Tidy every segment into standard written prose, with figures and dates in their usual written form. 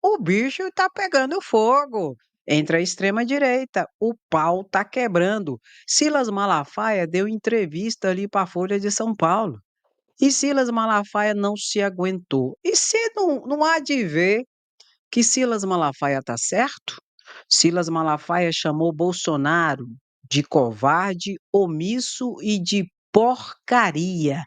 O bicho tá pegando fogo. Entre a extrema-direita, o pau tá quebrando. Silas Malafaia deu entrevista ali para a Folha de São Paulo. E Silas Malafaia não se aguentou. E se não há de ver que Silas Malafaia está certo? Silas Malafaia chamou Bolsonaro de covarde, omisso e de porcaria.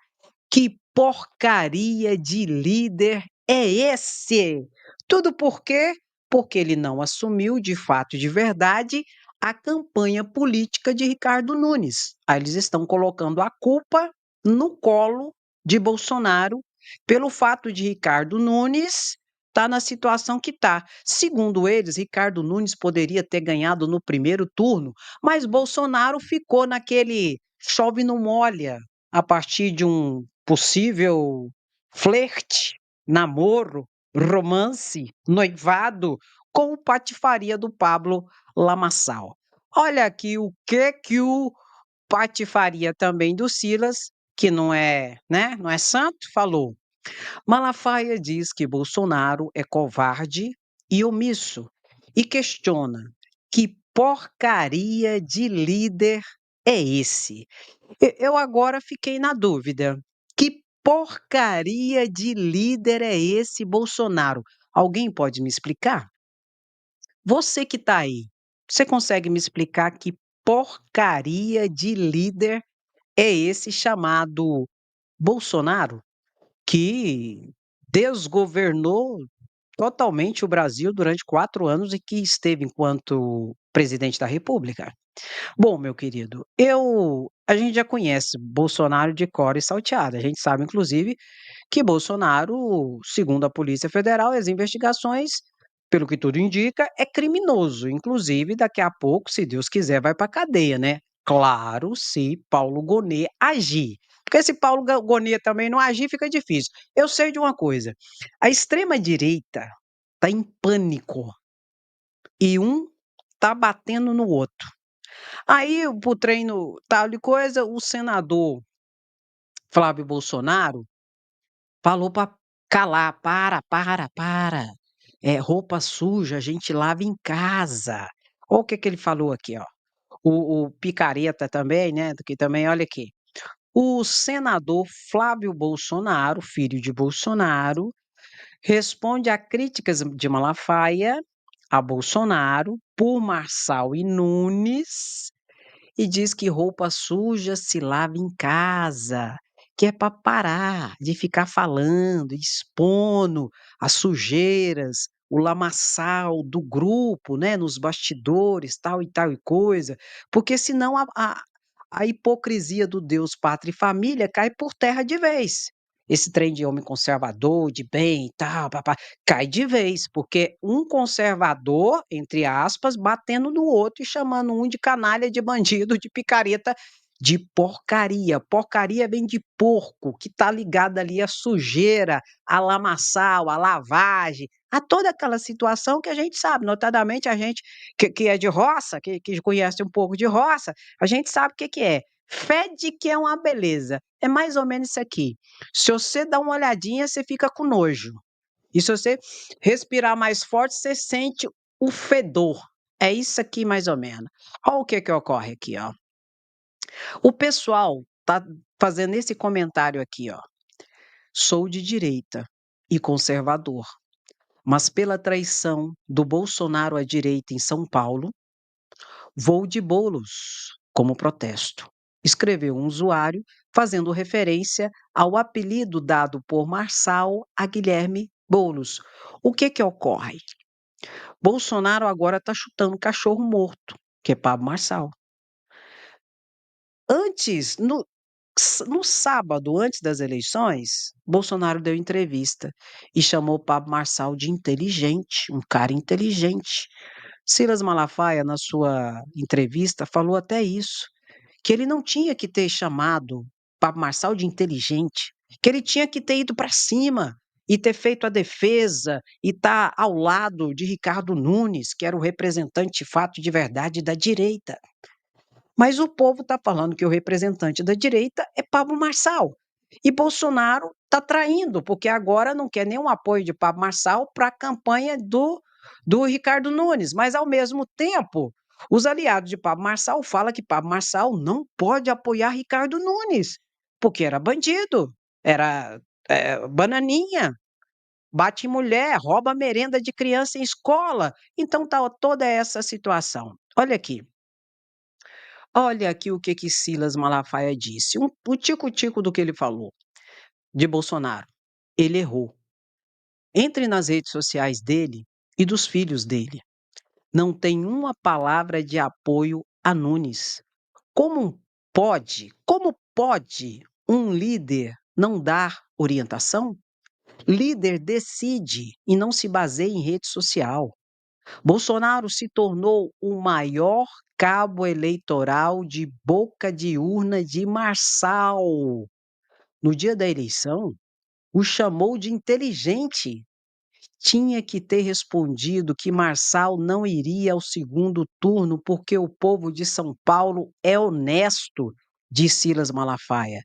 Que porcaria de líder é esse? Tudo por quê? Porque ele não assumiu de fato, de verdade, a campanha política de Ricardo Nunes. Aí eles estão colocando a culpa no colo de Bolsonaro pelo fato de Ricardo Nunes estar na situação que está. Segundo eles, Ricardo Nunes poderia ter ganhado no primeiro turno, mas Bolsonaro ficou naquele chove não molha a partir de um possível flerte, namoro, romance, noivado com o patifaria do Pablo Lamaçal. Olha aqui o que o patifaria também do Silas, que não é, né, não é santo, falou. Malafaia diz que Bolsonaro é covarde e omisso e questiona que porcaria de líder é esse. Eu agora fiquei na dúvida. Que porcaria de líder é esse Bolsonaro? Alguém pode me explicar? Você que está aí, você consegue me explicar que porcaria de líder é esse chamado Bolsonaro? Que desgovernou totalmente o Brasil durante 4 anos e que esteve enquanto presidente da República. Bom, meu querido, a gente já conhece Bolsonaro de cor e salteado. A gente sabe, inclusive, que Bolsonaro, segundo a Polícia Federal, as investigações, pelo que tudo indica, é criminoso. Inclusive, daqui a pouco, se Deus quiser, vai para a cadeia, né? Claro, se Paulo Gonet agir. Porque se Paulo Gonet também não agir, fica difícil. Eu sei de uma coisa: a extrema-direita está em pânico e um está batendo no outro. Aí, pro treino tal de coisa, o senador Flávio Bolsonaro falou para calar: para. Roupa suja a gente lava em casa". Olha o que que ele falou aqui, ó. O picareta também, né, que também olha aqui. O senador Flávio Bolsonaro, filho de Bolsonaro, responde a críticas de Malafaia a Bolsonaro por Marçal e Nunes e diz que roupa suja se lava em casa, que é para parar de ficar falando, expondo as sujeiras, o lamaçal do grupo, né, nos bastidores, tal e coisa, porque senão a hipocrisia do Deus, pátria e família cai por terra de vez. Esse trem de homem conservador, de bem e tal, papá, cai de vez, porque um conservador, entre aspas, batendo no outro e chamando um de canalha, de bandido, de picareta, de porcaria. Porcaria vem de porco, que está ligado ali à sujeira, à lamaçal, à lavagem, a toda aquela situação que a gente sabe, notadamente a gente que é de roça, que conhece um pouco de roça, a gente sabe o que que é. Fede que é uma beleza. É mais ou menos isso aqui. Se você dá uma olhadinha, você fica com nojo. E se você respirar mais forte, você sente o fedor. É isso aqui mais ou menos. Olha o que que ocorre aqui, ó. O pessoal tá fazendo esse comentário aqui, ó. Sou de direita e conservador, mas pela traição do Bolsonaro à direita em São Paulo, vou de bolos como protesto. Escreveu um usuário fazendo referência ao apelido dado por Marçal a Guilherme Boulos. O que que ocorre? Bolsonaro agora está chutando cachorro morto, que é Pablo Marçal. Antes, no sábado, antes das eleições, Bolsonaro deu entrevista e chamou Pablo Marçal de inteligente, um cara inteligente. Silas Malafaia, na sua entrevista, falou até isso, que ele não tinha que ter chamado Pablo Marçal de inteligente, que ele tinha que ter ido para cima e ter feito a defesa e estar ao lado de Ricardo Nunes, que era o representante de fato de verdade da direita. Mas o povo está falando que o representante da direita é Pablo Marçal. E Bolsonaro está traindo, porque agora não quer nenhum apoio de Pablo Marçal para a campanha do Ricardo Nunes, mas ao mesmo tempo, os aliados de Pablo Marçal falam que Pablo Marçal não pode apoiar Ricardo Nunes, porque era bandido, era bananinha, bate em mulher, rouba merenda de criança em escola. Então tá toda essa situação. Olha aqui o que Silas Malafaia disse, o tico-tico do que ele falou de Bolsonaro. Ele errou. Entre nas redes sociais dele e dos filhos dele. Não tem uma palavra de apoio a Nunes. Como pode um líder não dar orientação? Líder decide e não se baseia em rede social. Bolsonaro se tornou o maior cabo eleitoral de boca de urna de Marçal. No dia da eleição, o chamou de inteligente. Tinha que ter respondido que Marçal não iria ao segundo turno porque o povo de São Paulo é honesto, disse Silas Malafaia.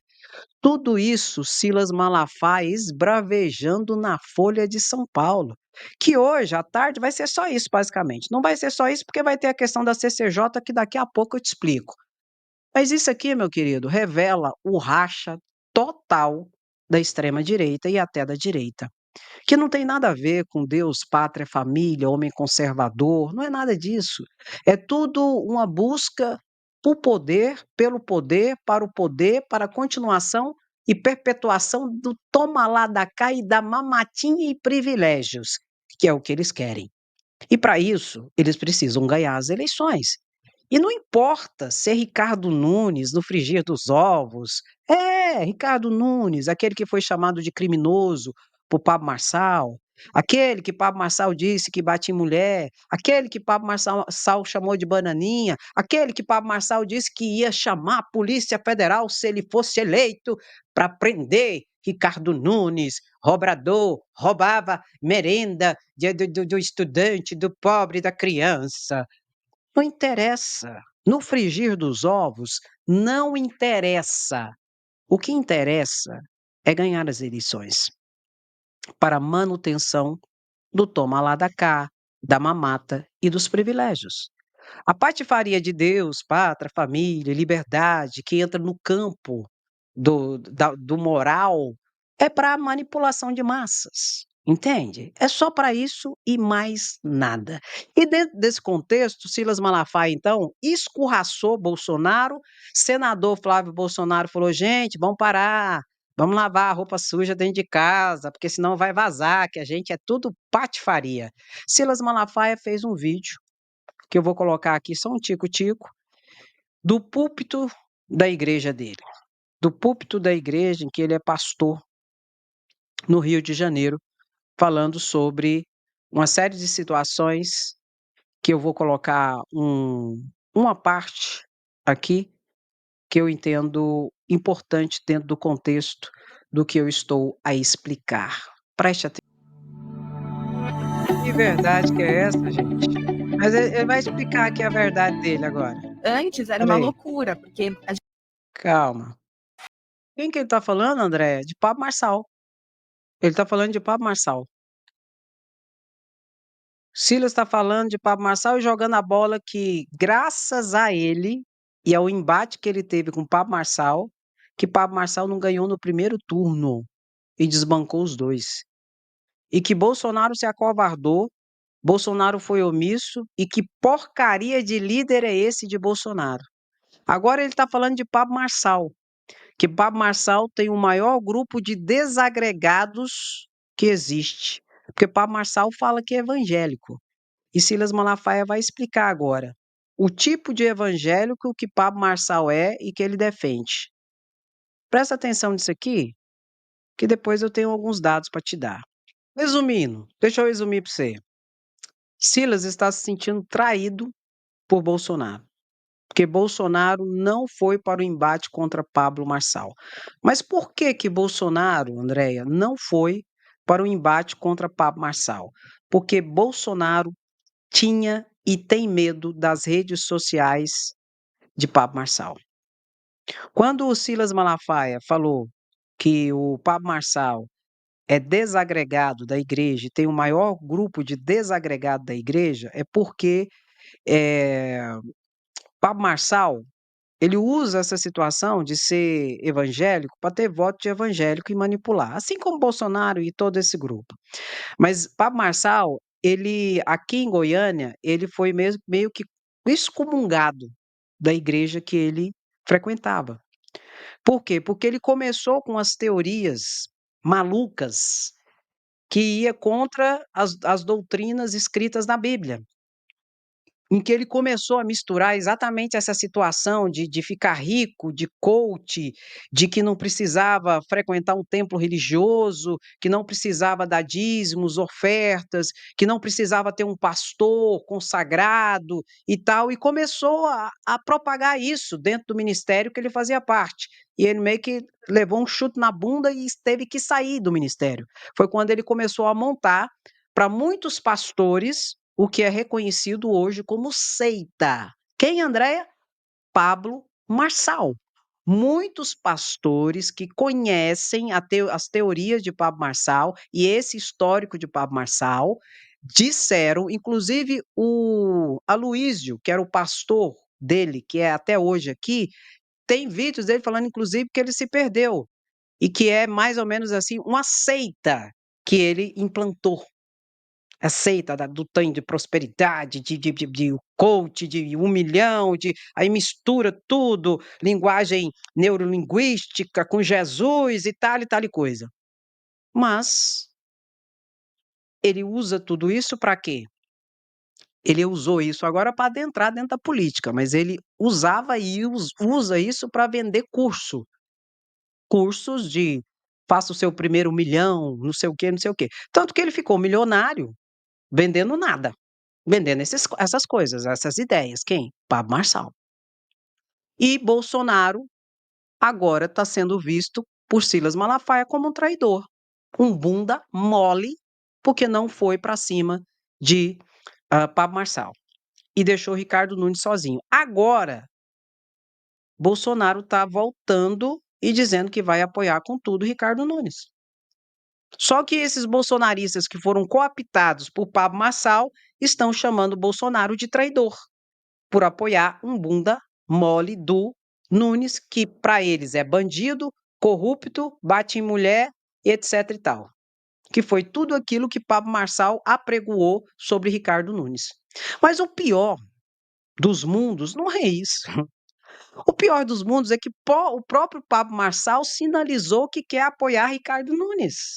Tudo isso Silas Malafaia esbravejando na Folha de São Paulo, que hoje à tarde vai ser só isso, basicamente. Não vai ser só isso porque vai ter a questão da CCJ que daqui a pouco eu te explico. Mas isso aqui, meu querido, revela o racha total da extrema-direita e até da direita, que não tem nada a ver com Deus, pátria, família, homem conservador, não é nada disso. É tudo uma busca por poder, pelo poder, para a continuação e perpetuação do toma lá da cá e da mamatinha e privilégios, que é o que eles querem. E para isso, eles precisam ganhar as eleições. E não importa se é Ricardo Nunes no frigir dos ovos. É, Ricardo Nunes, aquele que foi chamado de criminoso por Pablo Marçal, aquele que Pablo Marçal disse que bate em mulher, aquele que Pablo Marçal chamou de bananinha, aquele que Pablo Marçal disse que ia chamar a Polícia Federal se ele fosse eleito para prender Ricardo Nunes, roubador, roubava merenda do estudante, do pobre, da criança. Não interessa. No frigir dos ovos, não interessa. O que interessa é ganhar as eleições para a manutenção do toma lá da cá, da mamata e dos privilégios. A patifaria de Deus, pátria, família, liberdade, que entra no campo do moral, é para manipulação de massas, entende? É só para isso e mais nada. E dentro desse contexto, Silas Malafaia, então, escorraçou Bolsonaro, senador Flávio Bolsonaro falou, gente, vamos parar, vamos lavar a roupa suja dentro de casa, porque senão vai vazar, que a gente é tudo patifaria. Silas Malafaia fez um vídeo que eu vou colocar aqui só um tico-tico, do púlpito da igreja dele. Do púlpito da igreja em que ele é pastor no Rio de Janeiro, falando sobre uma série de situações que eu vou colocar uma parte aqui que eu entendo importante dentro do contexto do que eu estou a explicar. Preste atenção. Que verdade que é essa, gente? Mas ele vai explicar aqui a verdade dele agora. Antes era Olha uma aí. loucura, porque a Calma. Quem que ele tá falando, André? De Pablo Marçal. Ele tá falando de Pablo Marçal. Silas está falando de Pablo Marçal e jogando a bola que, graças a ele e ao embate que ele teve com Pablo Marçal, que Pablo Marçal não ganhou no primeiro turno e desbancou os dois. E que Bolsonaro se acovardou, Bolsonaro foi omisso e que porcaria de líder é esse de Bolsonaro. Agora ele está falando de Pablo Marçal, que Pablo Marçal tem o maior grupo de desagregados que existe. Porque Pablo Marçal fala que é evangélico. E Silas Malafaia vai explicar agora o tipo de evangélico que Pablo Marçal é e que ele defende. Presta atenção nisso aqui, que depois eu tenho alguns dados para te dar. Resumindo, deixa eu resumir para você. Silas está se sentindo traído por Bolsonaro, porque Bolsonaro não foi para o embate contra Pablo Marçal. Mas por que que Bolsonaro, Andréia, não foi para o embate contra Pablo Marçal? Porque Bolsonaro tinha e tem medo das redes sociais de Pablo Marçal. Quando o Silas Malafaia falou que o Pablo Marçal é desagregado da igreja e tem o maior grupo de desagregado da igreja, é porque, eh, Pablo Marçal, ele usa essa situação de ser evangélico para ter voto de evangélico e manipular, assim como Bolsonaro e todo esse grupo. Mas Pablo Marçal, ele aqui em Goiânia, ele foi mesmo meio que excomungado da igreja que ele frequentava. Por quê? Porque ele começou com as teorias malucas que ia contra as doutrinas escritas na Bíblia. Em que ele começou a misturar exatamente essa situação de ficar rico, de coach, de que não precisava frequentar um templo religioso, que não precisava dar dízimos, ofertas, que não precisava ter um pastor consagrado e tal, e começou a propagar isso dentro do ministério que ele fazia parte. E ele meio que levou um chute na bunda e teve que sair do ministério. Foi quando ele começou a montar para muitos pastores o que é reconhecido hoje como seita. Quem, Andréia? Pablo Marçal. Muitos pastores que conhecem as teorias de Pablo Marçal e esse histórico de Pablo Marçal disseram, inclusive o Aloísio, que era o pastor dele, que é até hoje aqui, tem vídeos dele falando, inclusive, que ele se perdeu e que é mais ou menos assim uma seita que ele implantou. A seita do tanto de prosperidade, de coach, de 1 milhão, aí mistura tudo, linguagem neurolinguística com Jesus e tal e coisa. Mas ele usa tudo isso para quê? Ele usou isso agora para adentrar dentro da política, mas ele usava e usa isso para vender cursos de faça o seu primeiro 1 milhão, não sei o quê, não sei o quê. Tanto que ele ficou milionário vendendo nada. Vendendo essas coisas, essas ideias. Quem? Pablo Marçal. E Bolsonaro agora está sendo visto por Silas Malafaia como um traidor, um bunda mole, porque não foi para cima de Pablo Marçal e deixou Ricardo Nunes sozinho. Agora, Bolsonaro está voltando e dizendo que vai apoiar com tudo Ricardo Nunes. Só que esses bolsonaristas que foram cooptados por Pablo Marçal estão chamando Bolsonaro de traidor, por apoiar um bunda mole do Nunes, que para eles é bandido, corrupto, bate em mulher, etc e tal. Que foi tudo aquilo que Pablo Marçal apregoou sobre Ricardo Nunes. Mas o pior dos mundos não é isso. O pior dos mundos é que o próprio Pablo Marçal sinalizou que quer apoiar Ricardo Nunes.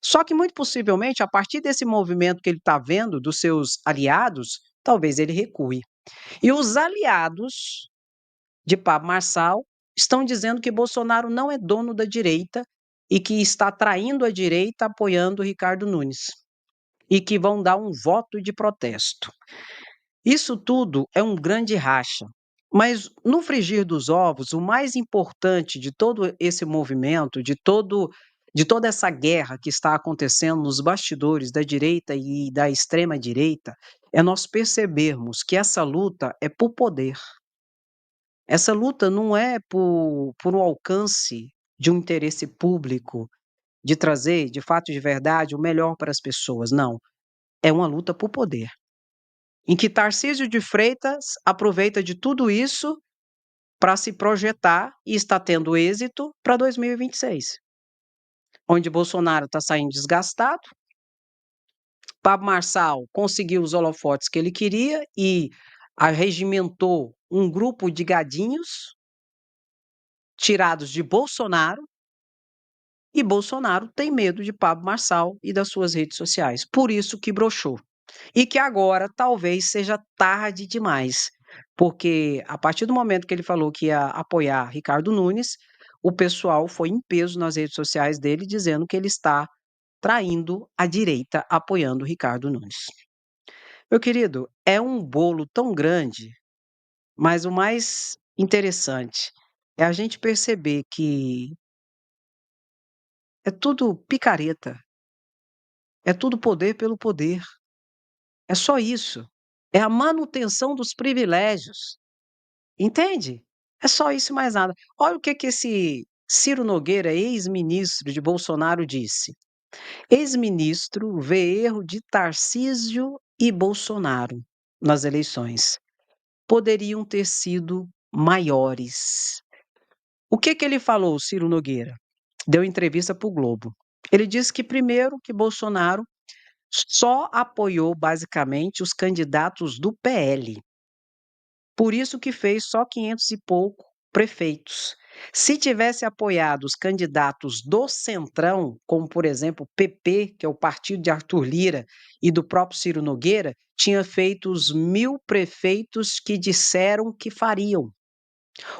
Só que, muito possivelmente, a partir desse movimento que ele está vendo dos seus aliados, talvez ele recue. E os aliados de Pablo Marçal estão dizendo que Bolsonaro não é dono da direita e que está traindo a direita apoiando Ricardo Nunes e que vão dar um voto de protesto. Isso tudo é um grande racha. Mas no frigir dos ovos, o mais importante de todo esse movimento, de toda essa guerra que está acontecendo nos bastidores da direita e da extrema direita, é nós percebermos que essa luta é por poder. Essa luta não é por um alcance de um interesse público, de trazer, de fato, de verdade, o melhor para as pessoas, não. É uma luta por poder, em que Tarcísio de Freitas aproveita de tudo isso para se projetar e está tendo êxito para 2026, onde Bolsonaro está saindo desgastado, Pablo Marçal conseguiu os holofotes que ele queria e arregimentou um grupo de gadinhos tirados de Bolsonaro. E Bolsonaro tem medo de Pablo Marçal e das suas redes sociais, por isso que broxou. E que agora talvez seja tarde demais, porque a partir do momento que ele falou que ia apoiar Ricardo Nunes, o pessoal foi em peso nas redes sociais dele dizendo que ele está traindo a direita apoiando Ricardo Nunes. Meu querido, é um bolo tão grande, mas o mais interessante é a gente perceber que é tudo picareta. É tudo poder pelo poder. É só isso. É a manutenção dos privilégios. Entende? É só isso e mais nada. Olha o que que esse Ciro Nogueira, ex-ministro de Bolsonaro, disse: ex-ministro vê erro de Tarcísio e Bolsonaro nas eleições. Poderiam ter sido maiores. O que ele falou, Ciro Nogueira? Deu entrevista para o Globo. Ele disse que, primeiro, que Bolsonaro só apoiou basicamente os candidatos do PL. Por isso que fez só 500 e pouco prefeitos. Se tivesse apoiado os candidatos do Centrão, como por exemplo o PP, que é o partido de Arthur Lira e do próprio Ciro Nogueira, tinha feito os 1.000 prefeitos que disseram que fariam.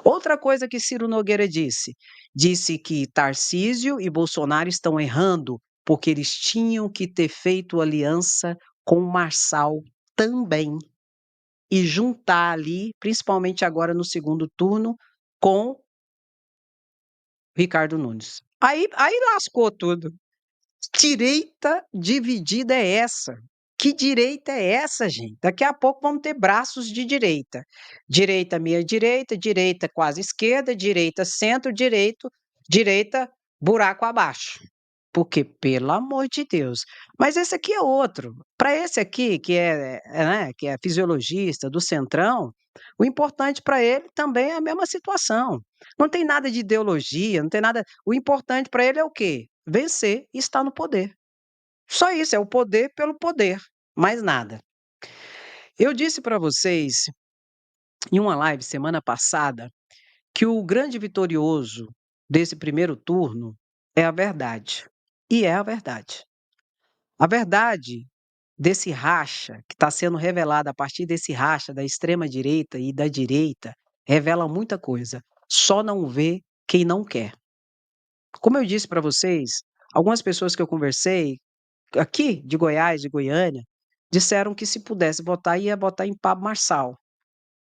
Outra coisa que Ciro Nogueira disse que Tarcísio e Bolsonaro estão errando porque eles tinham que ter feito aliança com o Marçal também e juntar ali, principalmente agora no segundo turno, com Ricardo Nunes. Aí lascou tudo. Direita dividida é essa? Que direita é essa, gente? Daqui a pouco vamos ter braços de direita. Direita meia direita, direita quase esquerda, direita centro, direita buraco abaixo. Porque, pelo amor de Deus. Mas esse aqui é outro. Para esse aqui, né, que é fisiologista do Centrão, o importante para ele também é a mesma situação. Não tem nada de ideologia, não tem nada. O importante para ele é o quê? Vencer e estar no poder. Só isso, é o poder pelo poder, mais nada. Eu disse para vocês em uma live semana passada que o grande vitorioso desse primeiro turno é a verdade. E é a verdade. A verdade desse racha que está sendo revelada a partir desse racha da extrema direita e da direita revela muita coisa. Só não vê quem não quer. Como eu disse para vocês, algumas pessoas que eu conversei aqui de Goiás, de Goiânia, disseram que se pudesse votar, ia votar em Pablo Marçal.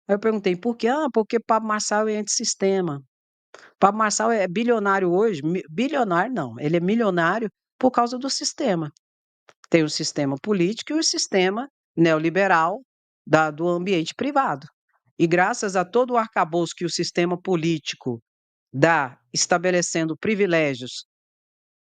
Aí eu perguntei por quê? Ah, porque Pablo Marçal é antissistema. Pablo Marçal é bilionário hoje, bilionário não, ele é milionário por causa do sistema. Tem o sistema político e o sistema neoliberal do ambiente privado. E graças a todo o arcabouço que o sistema político dá, estabelecendo privilégios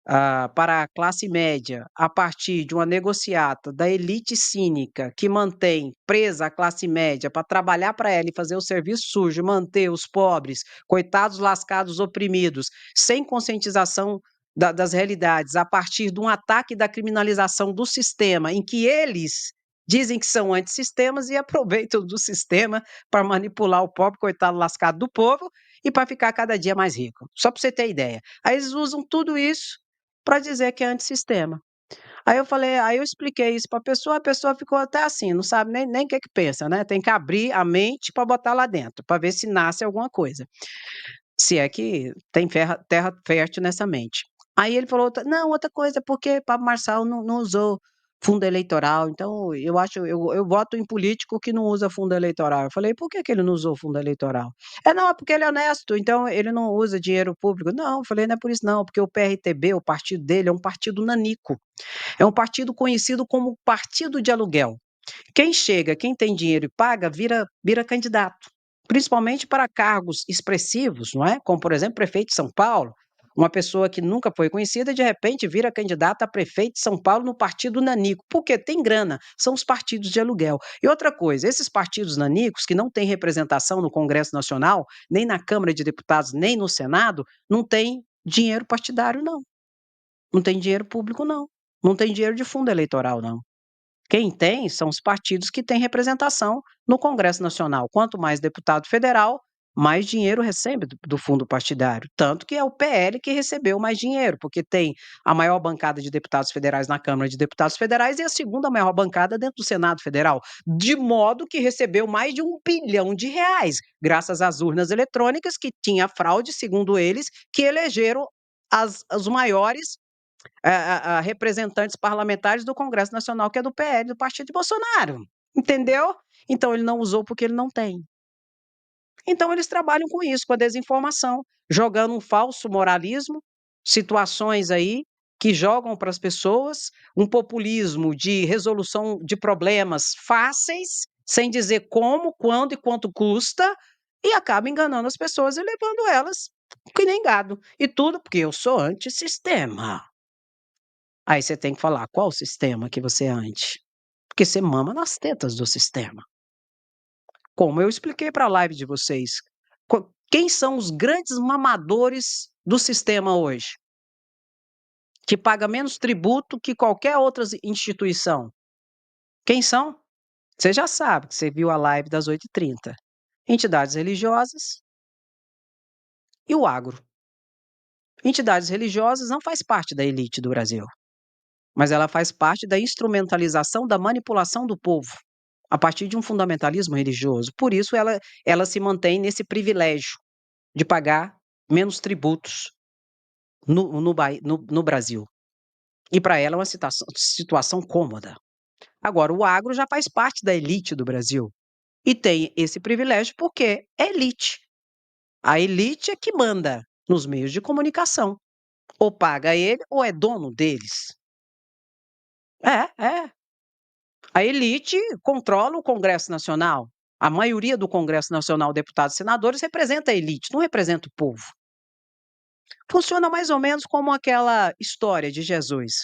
para a classe média, a partir de uma negociata da elite cínica que mantém presa a classe média para trabalhar para ela e fazer o serviço sujo, manter os pobres, coitados, lascados, oprimidos, sem conscientização das realidades, a partir de um ataque da criminalização do sistema, em que eles dizem que são antissistemas e aproveitam do sistema para manipular o pobre, coitado, lascado do povo e para ficar cada dia mais rico. Só para você ter ideia. Aí eles usam tudo isso para dizer que é antissistema. Aí eu expliquei isso para a pessoa ficou até assim, não sabe nem o que pensa, né? Tem que abrir a mente para botar lá dentro, para ver se nasce alguma coisa. Se é que tem terra fértil nessa mente. Aí ele falou, não, outra coisa, porque Pablo Marçal não usou fundo eleitoral, então eu voto em político que não usa fundo eleitoral. Eu falei, por que ele não usou fundo eleitoral? Não, é porque ele é honesto, então ele não usa dinheiro público. Não, eu falei, não é por isso não, porque o PRTB, o partido dele, é um partido nanico, é um partido conhecido como partido de aluguel. Quem chega, quem tem dinheiro e paga, vira candidato, principalmente para cargos expressivos, não é? Como, por exemplo, prefeito de São Paulo. Uma pessoa que nunca foi conhecida, de repente, vira candidata a prefeito de São Paulo no partido nanico. Porque tem grana, são os partidos de aluguel. E outra coisa, esses partidos nanicos, que não têm representação no Congresso Nacional, nem na Câmara de Deputados, nem no Senado, não têm dinheiro partidário, não. Não tem dinheiro público, não. Não tem dinheiro de fundo eleitoral, não. Quem tem são os partidos que têm representação no Congresso Nacional. Quanto mais deputado federal, mais dinheiro recebe do fundo partidário. Tanto que é o PL que recebeu mais dinheiro, porque tem a maior bancada de deputados federais na Câmara de Deputados Federais e a segunda maior bancada dentro do Senado Federal. De modo que recebeu mais de R$ 1 bilhão, graças às urnas eletrônicas, que tinha fraude, segundo eles, que elegeram os maiores a representantes parlamentares do Congresso Nacional, que é do PL, do partido de Bolsonaro. Entendeu? Então ele não usou porque ele não tem. Então eles trabalham com isso, com a desinformação, jogando um falso moralismo, situações aí que jogam para as pessoas um populismo de resolução de problemas fáceis, sem dizer como, quando e quanto custa, e acaba enganando as pessoas e levando elas que nem gado. E tudo porque eu sou antissistema. Aí você tem que falar qual sistema que você é anti, porque você mama nas tetas do sistema. Como eu expliquei para a live de vocês, quem são os grandes mamadores do sistema hoje? Que paga menos tributo que qualquer outra instituição. Quem são? Você já sabe, que você viu a live das 8h30. Entidades religiosas e o agro. Entidades religiosas não faz parte da elite do Brasil, mas ela faz parte da instrumentalização da manipulação do povo, a partir de um fundamentalismo religioso. Por isso ela se mantém nesse privilégio de pagar menos tributos no Brasil. E para ela é uma situação cômoda. Agora, o agro já faz parte da elite do Brasil e tem esse privilégio porque é elite. A elite é que manda nos meios de comunicação. Ou paga ele ou é dono deles. É. A elite controla o Congresso Nacional. A maioria do Congresso Nacional, deputados e senadores, representa a elite, não representa o povo. Funciona mais ou menos como aquela história de Jesus.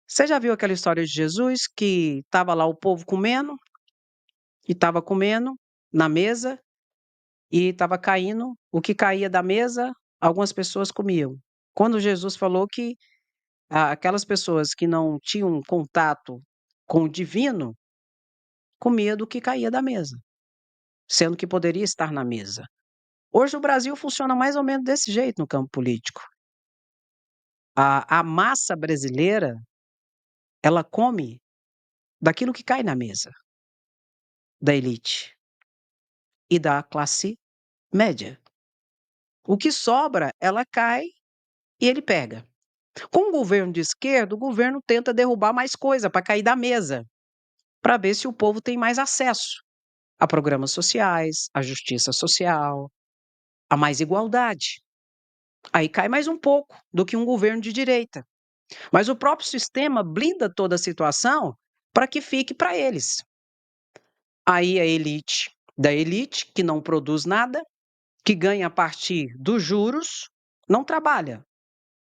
Você já viu aquela história de Jesus que estava lá o povo comendo e estava comendo na mesa e estava caindo, o que caía da mesa, algumas pessoas comiam. Quando Jesus falou que aquelas pessoas que não tinham contato com o divino, comia do que caía da mesa, sendo que poderia estar na mesa. Hoje o Brasil funciona mais ou menos desse jeito no campo político. A massa brasileira, ela come daquilo que cai na mesa, da elite e da classe média. O que sobra, ela cai e ele pega. Com o governo de esquerda, o governo tenta derrubar mais coisa para cair da mesa, para ver se o povo tem mais acesso a programas sociais, a justiça social, a mais igualdade. Aí cai mais um pouco do que um governo de direita. Mas o próprio sistema blinda toda a situação para que fique para eles. Aí a elite da elite, que não produz nada, que ganha a partir dos juros, não trabalha,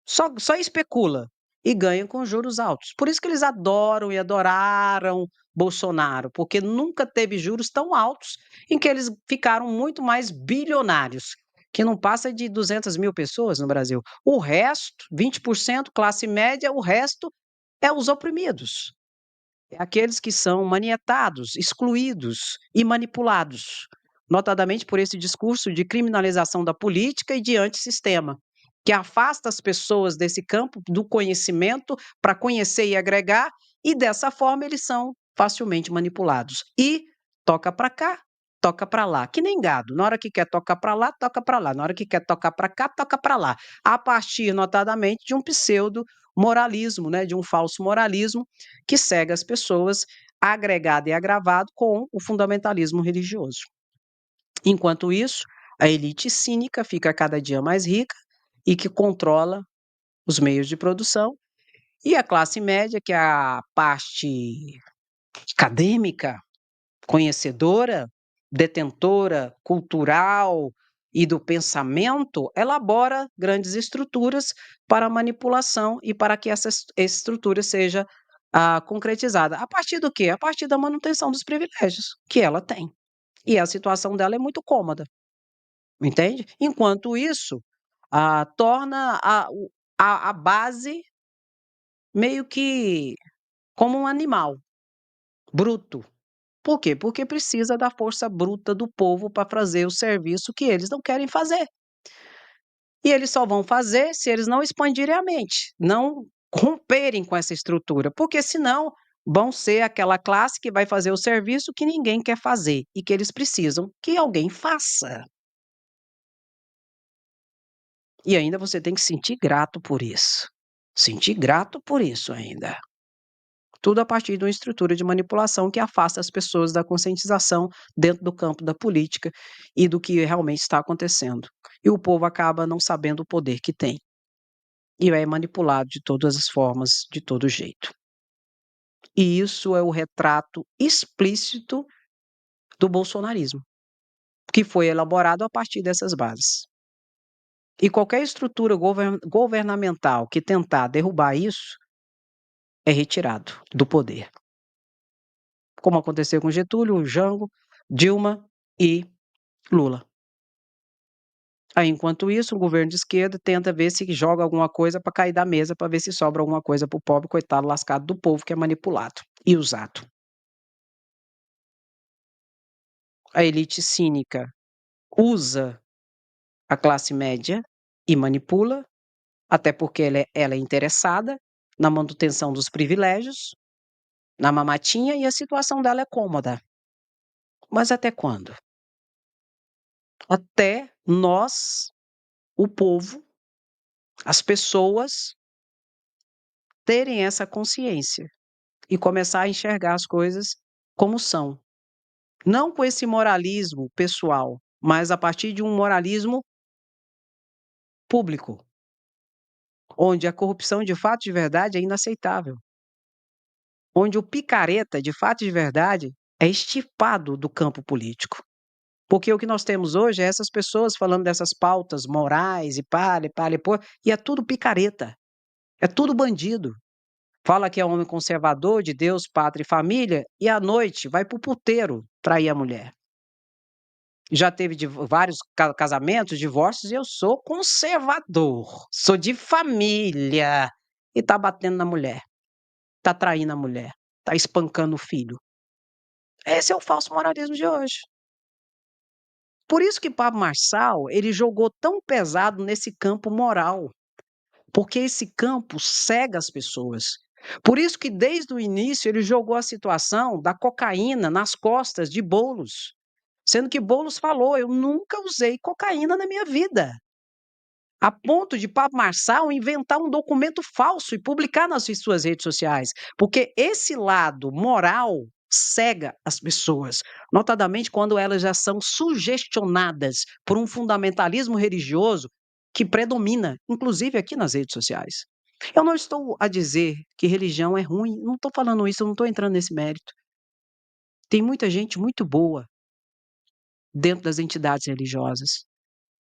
só especula e ganha com juros altos. Por isso que eles adoram e adoraram Bolsonaro, porque nunca teve juros tão altos em que eles ficaram muito mais bilionários, que não passa de 200 mil pessoas no Brasil. O resto, 20%, classe média, o resto é os oprimidos. É aqueles que são manietados, excluídos e manipulados, notadamente por esse discurso de criminalização da política e de antissistema, que afasta as pessoas desse campo do conhecimento para conhecer e agregar, e dessa forma eles são facilmente manipulados. E toca para cá, toca para lá, que nem gado. Na hora que quer tocar para lá, toca para lá. Na hora que quer tocar para cá, toca para lá. A partir, notadamente, de um pseudo moralismo, né, de um falso moralismo que cega as pessoas, agregado e agravado com o fundamentalismo religioso. Enquanto isso, a elite cínica fica cada dia mais rica e que controla os meios de produção, e a classe média, que é a parte acadêmica, conhecedora, detentora cultural e do pensamento, elabora grandes estruturas para manipulação e para que essa estrutura seja concretizada. A partir do quê? A partir da manutenção dos privilégios que ela tem. E a situação dela é muito cômoda, entende? Enquanto isso, torna a base meio que como um animal bruto. Por quê? Porque precisa da força bruta do povo para fazer o serviço que eles não querem fazer. E eles só vão fazer se eles não expandirem a mente, não romperem com essa estrutura, porque senão vão ser aquela classe que vai fazer o serviço que ninguém quer fazer e que eles precisam que alguém faça. E ainda você tem que sentir grato por isso. Sentir grato por isso ainda. Tudo a partir de uma estrutura de manipulação que afasta as pessoas da conscientização dentro do campo da política e do que realmente está acontecendo. E o povo acaba não sabendo o poder que tem. E é manipulado de todas as formas, de todo jeito. E isso é o retrato explícito do bolsonarismo. que foi elaborado a partir dessas bases. E qualquer estrutura governamental que tentar derrubar isso é retirado do poder, como aconteceu com Getúlio, Jango, Dilma e Lula. Aí, enquanto isso, o governo de esquerda tenta ver se joga alguma coisa para cair da mesa, para ver se sobra alguma coisa para o pobre coitado lascado do povo que é manipulado e usado. A elite cínica usa a classe média e manipula, até porque ela é interessada na manutenção dos privilégios, na mamatinha, e a situação dela é cômoda. Mas até quando? Até nós, o povo, as pessoas, terem essa consciência e começar a enxergar as coisas como são. Não com esse moralismo pessoal, mas a partir de um moralismo público, onde a corrupção de fato de verdade é inaceitável, onde o picareta de fato de verdade é extirpado do campo político. Porque o que nós temos hoje é essas pessoas falando dessas pautas morais e pá, e é tudo picareta, é tudo bandido. Fala que é homem conservador, de Deus, pátria e família, e à noite vai para o puteiro trair a mulher. Já teve vários casamentos, divórcios, e eu sou conservador, sou de família, e tá batendo na mulher, tá traindo a mulher, tá espancando o filho. Esse é o falso moralismo de hoje. Por isso que Pablo Marçal, ele jogou tão pesado nesse campo moral, porque esse campo cega as pessoas. Por isso que desde o início ele jogou a situação da cocaína nas costas de Boulos, sendo que Boulos falou: "Eu nunca usei cocaína na minha vida", a ponto de Pablo Marçal inventar um documento falso e publicar nas suas redes sociais, porque esse lado moral cega as pessoas, notadamente quando elas já são sugestionadas por um fundamentalismo religioso que predomina, inclusive aqui nas redes sociais. Eu não estou a dizer que religião é ruim, não estou falando isso, eu não estou entrando nesse mérito. Tem muita gente muito boa dentro das entidades religiosas.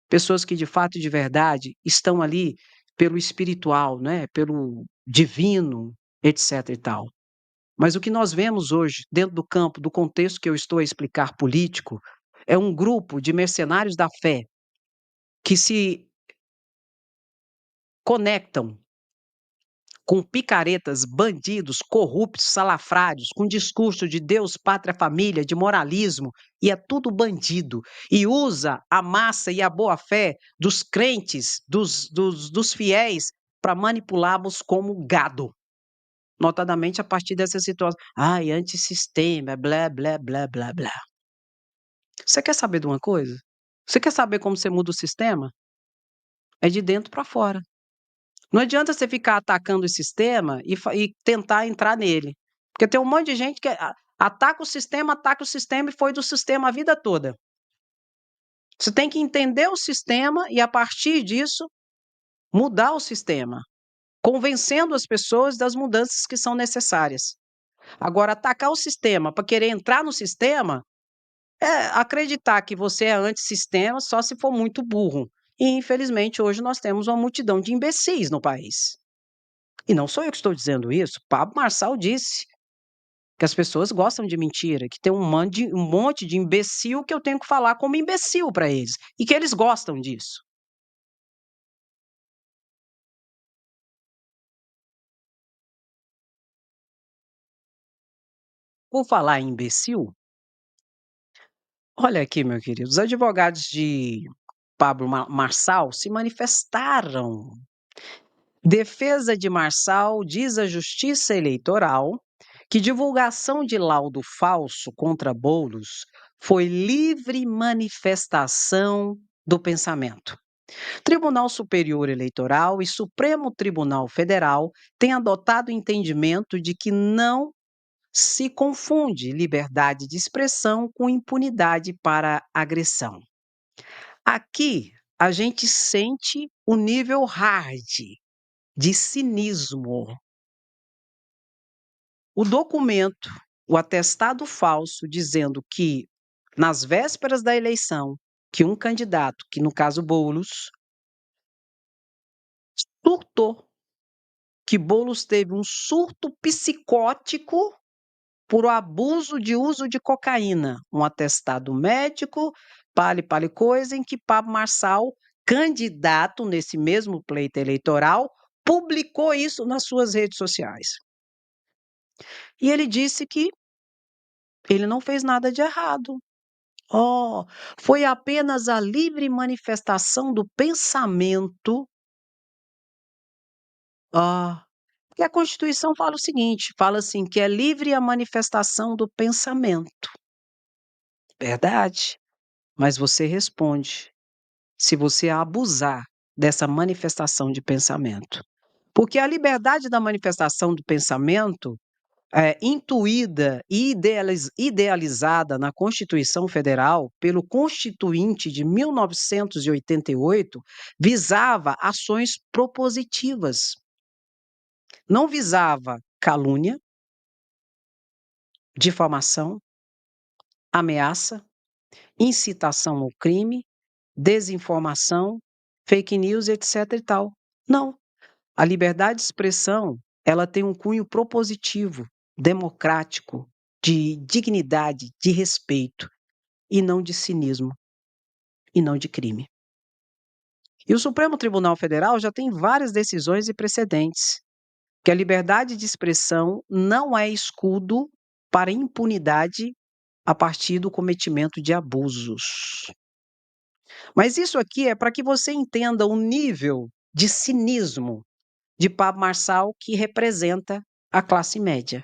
Pessoas que de fato e de verdade estão ali pelo espiritual, né, pelo divino, etc e tal. Mas o que nós vemos hoje, dentro do campo, do contexto que eu estou a explicar político, é um grupo de mercenários da fé que se conectam com picaretas, bandidos, corruptos, salafrários, com discurso de Deus, pátria, família, de moralismo, e é tudo bandido. E usa a massa e a boa-fé dos crentes, dos fiéis, para manipulá-los como gado. Notadamente a partir dessa situação. Ai, antissistema, blá, blá, blá, blá, blá. Você quer saber de uma coisa? Você quer saber como você muda o sistema? É de dentro para fora. Não adianta você ficar atacando o sistema e tentar entrar nele, porque tem um monte de gente que ataca o sistema e foi do sistema a vida toda. Você tem que entender o sistema e, a partir disso, mudar o sistema, convencendo as pessoas das mudanças que são necessárias. Agora, atacar o sistema para querer entrar no sistema é acreditar que você é antissistema só se for muito burro. E, infelizmente, hoje nós temos uma multidão de imbecis no país. E não sou eu que estou dizendo isso, Pablo Marçal disse que as pessoas gostam de mentira, que tem um monte de imbecil que eu tenho que falar como imbecil para eles, e que eles gostam disso. Por falar em imbecil, olha aqui, meu querido, os advogados de Pablo Marçal se manifestaram. Defesa de Marçal diz à Justiça Eleitoral que divulgação de laudo falso contra Boulos foi livre manifestação do pensamento. Tribunal Superior Eleitoral e Supremo Tribunal Federal têm adotado o entendimento de que não se confunde liberdade de expressão com impunidade para agressão. Aqui a gente sente o nível hard de cinismo. O documento, o atestado falso dizendo que nas vésperas da eleição, que um candidato, que no caso Boulos, surtou, que Boulos teve um surto psicótico por abuso de uso de cocaína, um atestado médico, pale coisa, em que Pablo Marçal, candidato nesse mesmo pleito eleitoral, publicou isso nas suas redes sociais. E ele disse que ele não fez nada de errado. Oh, foi apenas a livre manifestação do pensamento. Ah, porque a Constituição fala o seguinte, fala assim, que é livre a manifestação do pensamento. Verdade. Mas você responde se você abusar dessa manifestação de pensamento. Porque a liberdade da manifestação do pensamento, intuída e idealizada na Constituição Federal pelo Constituinte de 1988, visava ações propositivas. Não visava calúnia, difamação, ameaça, incitação ao crime, desinformação, fake news, etc e tal. Não. A liberdade de expressão, ela tem um cunho propositivo, democrático, de dignidade, de respeito, e não de cinismo, e não de crime. E o Supremo Tribunal Federal já tem várias decisões e precedentes, que a liberdade de expressão não é escudo para impunidade a partir do cometimento de abusos. Mas isso aqui é para que você entenda o nível de cinismo de Pablo Marçal, que representa a classe média.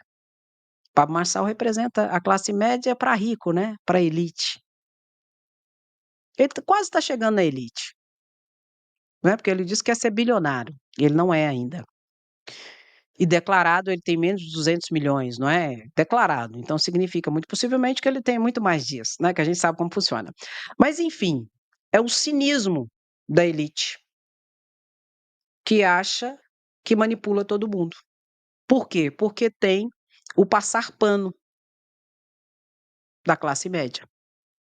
Pablo Marçal representa a classe média para rico, né, para elite. Ele quase está chegando na elite, né, porque ele diz que quer ser bilionário, e ele não é ainda. E declarado ele tem menos de 200 milhões, não é? Declarado, então significa muito possivelmente que ele tem muito mais disso, né, que a gente sabe como funciona. Mas enfim, é o cinismo da elite, que acha que manipula todo mundo. Por quê? Porque tem o passar pano da classe média.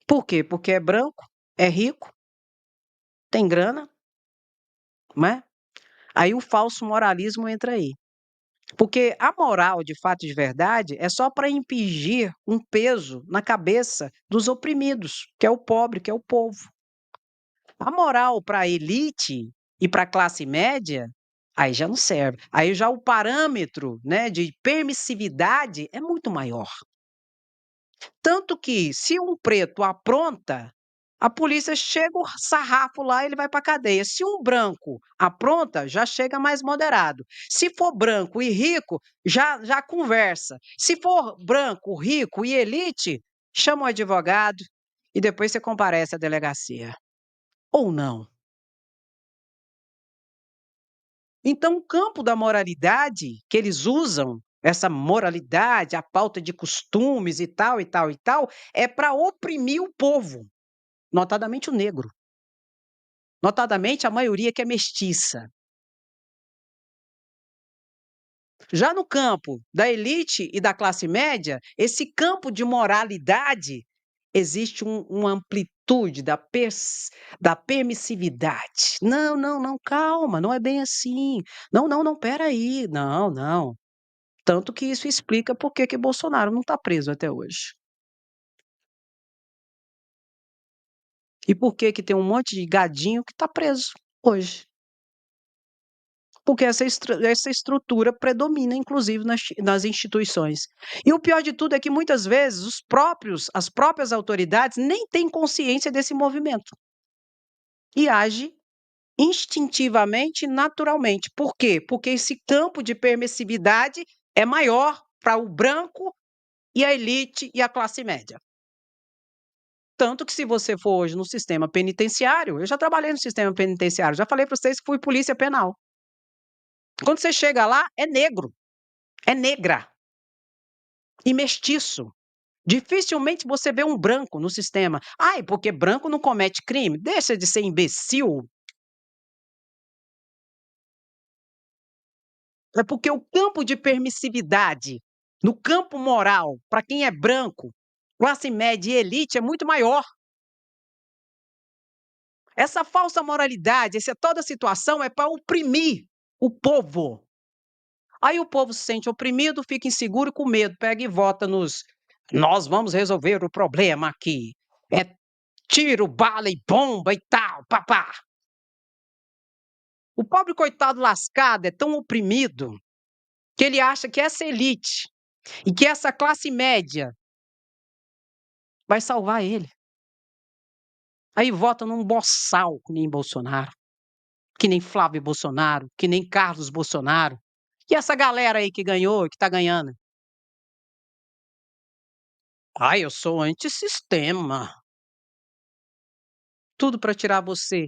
Por quê? Porque é branco, é rico, tem grana, não é? Aí o falso moralismo entra aí. Porque a moral, de fato e de verdade, é só para impingir um peso na cabeça dos oprimidos, que é o pobre, que é o povo. A moral para a elite e para a classe média, aí já não serve. Aí já o parâmetro, né, de permissividade é muito maior. Tanto que, se um preto apronta, a polícia chega o sarrafo lá, ele vai para a cadeia. Se um branco apronta, já chega mais moderado. Se for branco e rico, já conversa. Se for branco, rico e elite, chama o advogado e depois você comparece à delegacia. Ou não. Então, o campo da moralidade que eles usam, essa moralidade, a pauta de costumes e tal, e tal, e tal, é para oprimir o povo. Notadamente o negro, notadamente a maioria que é mestiça. Já no campo da elite e da classe média, esse campo de moralidade, existe uma amplitude da permissividade. Não, não, não, calma, não é bem assim. Não, não, não, espera aí. Não, não. Tanto que isso explica por que que Bolsonaro não está preso até hoje. E por que que tem um monte de gadinho que está preso hoje. Porque essa estrutura predomina, inclusive, nas instituições. E o pior de tudo é que, muitas vezes, as próprias autoridades nem têm consciência desse movimento. E age instintivamente, naturalmente. Por quê? Porque esse campo de permissividade é maior para o branco e a elite e a classe média. Tanto que, se você for hoje no sistema penitenciário, eu já trabalhei no sistema penitenciário, já falei para vocês que fui polícia penal. Quando você chega lá, é negro, é negra e mestiço. Dificilmente você vê um branco no sistema. Ai, porque branco não comete crime? Deixa de ser imbecil. É porque o campo de permissividade, no campo moral, para quem é branco, Classe média e elite é muito maior. Essa falsa moralidade, essa toda situação é para oprimir o povo. Aí o povo se sente oprimido, fica inseguro e com medo, pega e vota nos nós vamos resolver o problema aqui. É tiro, bala e bomba e tal, papá. O pobre coitado lascado é tão oprimido que ele acha que essa elite e que essa classe média vai salvar ele. Aí vota num boçal que nem Bolsonaro, que nem Flávio Bolsonaro, que nem Carlos Bolsonaro. E essa galera aí que ganhou, que tá ganhando? Eu sou antissistema. Tudo para tirar você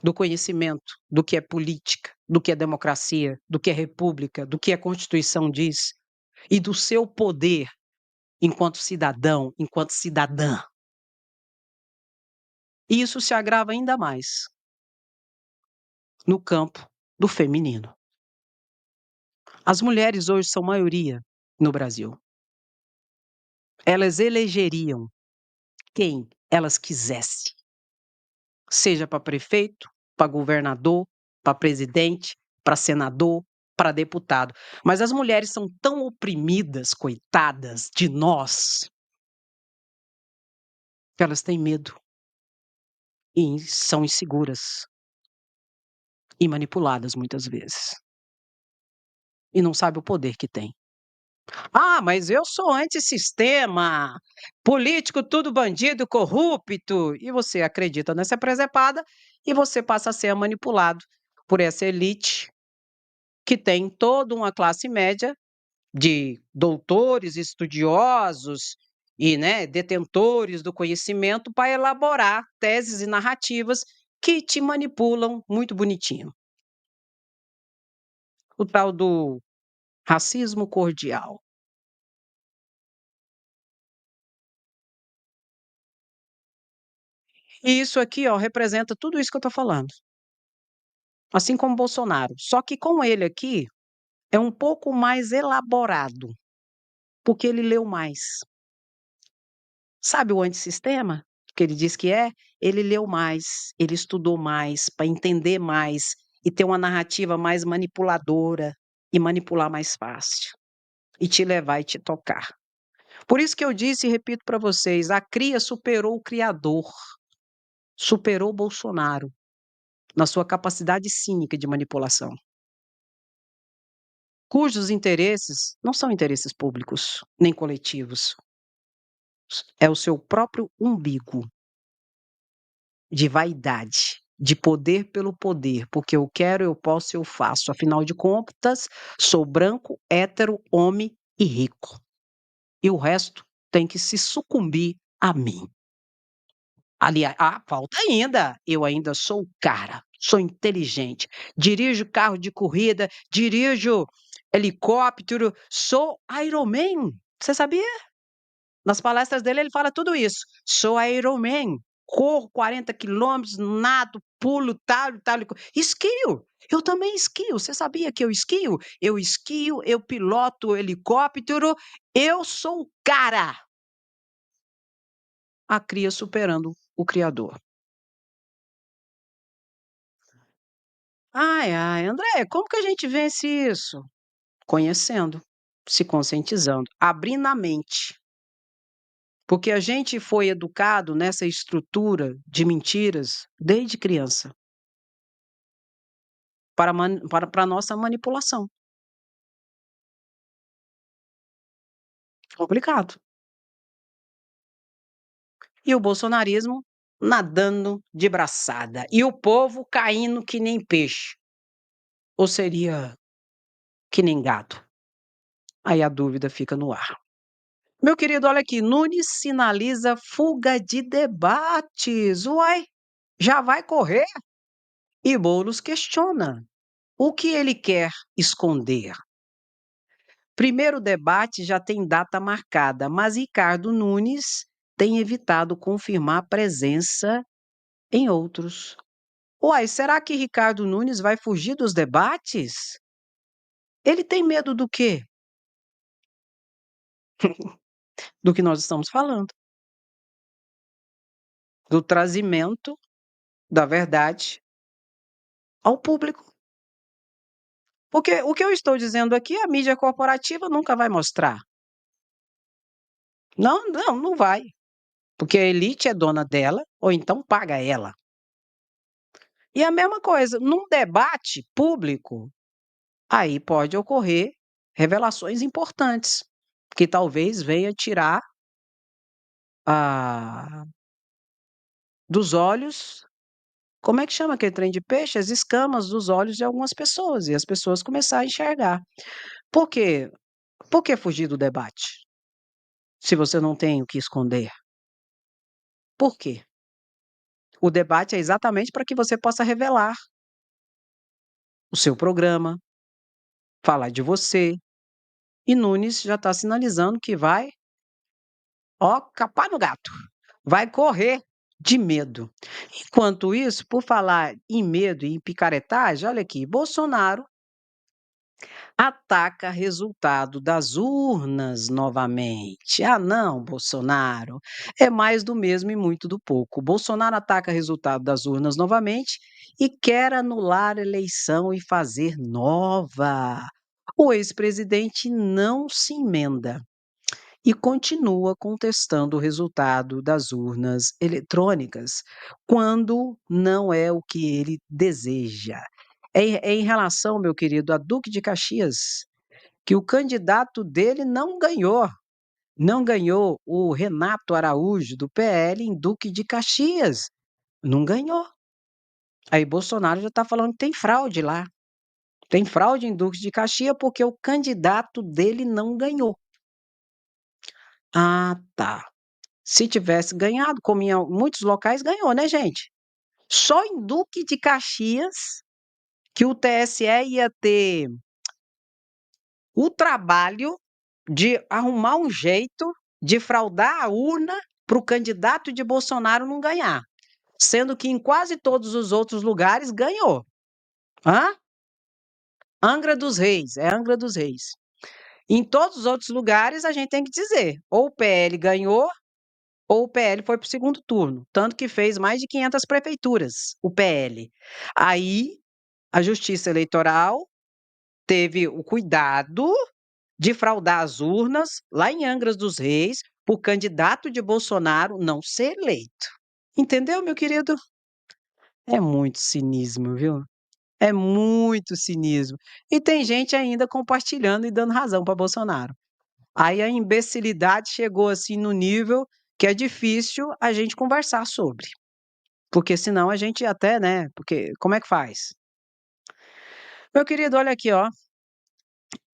do conhecimento do que é política, do que é democracia, do que é república, do que a Constituição diz e do seu poder enquanto cidadão, enquanto cidadã. E isso se agrava ainda mais no campo do feminino. As mulheres hoje são maioria no Brasil. Elas elegeriam quem elas quisessem, seja para prefeito, para governador, para presidente, para senador, para deputado. Mas as mulheres são tão oprimidas, coitadas de nós, que elas têm medo e são inseguras e manipuladas muitas vezes. E não sabe o poder que tem. Mas eu sou antissistema, político tudo bandido, corrupto. E você acredita nessa presepada e você passa a ser manipulado por essa elite que tem toda uma classe média de doutores, estudiosos e, né, detentores do conhecimento para elaborar teses e narrativas que te manipulam muito bonitinho. O tal do racismo cordial. E isso aqui, ó, representa tudo isso que eu estou falando. Assim como Bolsonaro. Só que com ele aqui é um pouco mais elaborado, porque ele leu mais. Sabe o antissistema, que ele diz que é? Ele leu mais, ele estudou mais, para entender mais e ter uma narrativa mais manipuladora e manipular mais fácil, e te levar e te tocar. Por isso que eu disse e repito para vocês, a cria superou o criador, superou Bolsonaro na sua capacidade cínica de manipulação, cujos interesses não são interesses públicos, nem coletivos, é o seu próprio umbigo. De vaidade, de poder pelo poder, porque eu quero, eu posso, eu faço. Afinal de contas, sou branco, hétero, homem e rico. E o resto tem que se sucumbir a mim. Aliás, falta ainda. Eu ainda sou o cara, sou inteligente, dirijo carro de corrida, dirijo helicóptero, sou Iron Man. Você sabia? Nas palestras dele, ele fala tudo isso. Sou Ironman, corro 40 quilômetros, nado, pulo, tal, tal. Esquio. Eu também esquio. Você sabia que eu esquio? Eu esquio, eu piloto helicóptero. Eu sou o cara. A cria superando o criador. Ai, André, como que a gente vence isso? Conhecendo, se conscientizando, abrindo a mente. Porque a gente foi educado nessa estrutura de mentiras desde criança. Para a nossa manipulação. Complicado. E o bolsonarismo nadando de braçada, e o povo caindo que nem peixe, ou seria que nem gado? Aí a dúvida fica no ar. Meu querido, olha aqui, Nunes sinaliza fuga de debates. Uai, já vai correr? E Boulos questiona. O que ele quer esconder? Primeiro debate já tem data marcada, mas Ricardo Nunes tem evitado confirmar presença em outros. Uai, será que Ricardo Nunes vai fugir dos debates? Ele tem medo do quê? do que nós estamos falando, do trazimento da verdade ao público. Porque o que eu estou dizendo aqui, a mídia corporativa nunca vai mostrar. Não, não, não vai. Porque a elite é dona dela, ou então paga ela. E a mesma coisa, num debate público, aí pode ocorrer revelações importantes, que talvez venha tirar dos olhos, como é que chama aquele trem de peixe? As escamas dos olhos de algumas pessoas, e as pessoas começar a enxergar. Por quê? Por que fugir do debate, se você não tem o que esconder? Por quê? O debate é exatamente para que você possa revelar o seu programa, falar de você, e Nunes já está sinalizando que vai, ó, capar no gato, vai correr de medo. Enquanto isso, por falar em medo e em picaretagem, olha aqui, Bolsonaro ataca resultado das urnas novamente. Ah, não, Bolsonaro. É mais do mesmo e muito do pouco. Bolsonaro ataca resultado das urnas novamente e quer anular a eleição e fazer nova. O ex-presidente não se emenda e continua contestando o resultado das urnas eletrônicas, quando não é o que ele deseja. É em relação, meu querido, a Duque de Caxias, que o candidato dele não ganhou. Não ganhou o Renato Araújo, do PL, em Duque de Caxias. Não ganhou. Aí Bolsonaro já está falando que tem fraude lá. Tem fraude em Duque de Caxias porque o candidato dele não ganhou. Ah, tá. Se tivesse ganhado, como em muitos locais ganhou, né, gente? Só em Duque de Caxias que o TSE ia ter o trabalho de arrumar um jeito de fraudar a urna para o candidato de Bolsonaro não ganhar, sendo que em quase todos os outros lugares ganhou. Hã? Angra dos Reis, é Angra dos Reis. Em todos os outros lugares, a gente tem que dizer, ou o PL ganhou, ou o PL foi para o segundo turno, tanto que fez mais de 500 prefeituras, o PL. Aí, a Justiça Eleitoral teve o cuidado de fraudar as urnas lá em Angra dos Reis, para o candidato de Bolsonaro não ser eleito. Entendeu, meu querido? É muito cinismo, viu? É muito cinismo. E tem gente ainda compartilhando e dando razão para Bolsonaro. Aí a imbecilidade chegou assim no nível que é difícil a gente conversar sobre. Porque senão a gente até, né? Porque como é que faz? Meu querido, olha aqui, ó.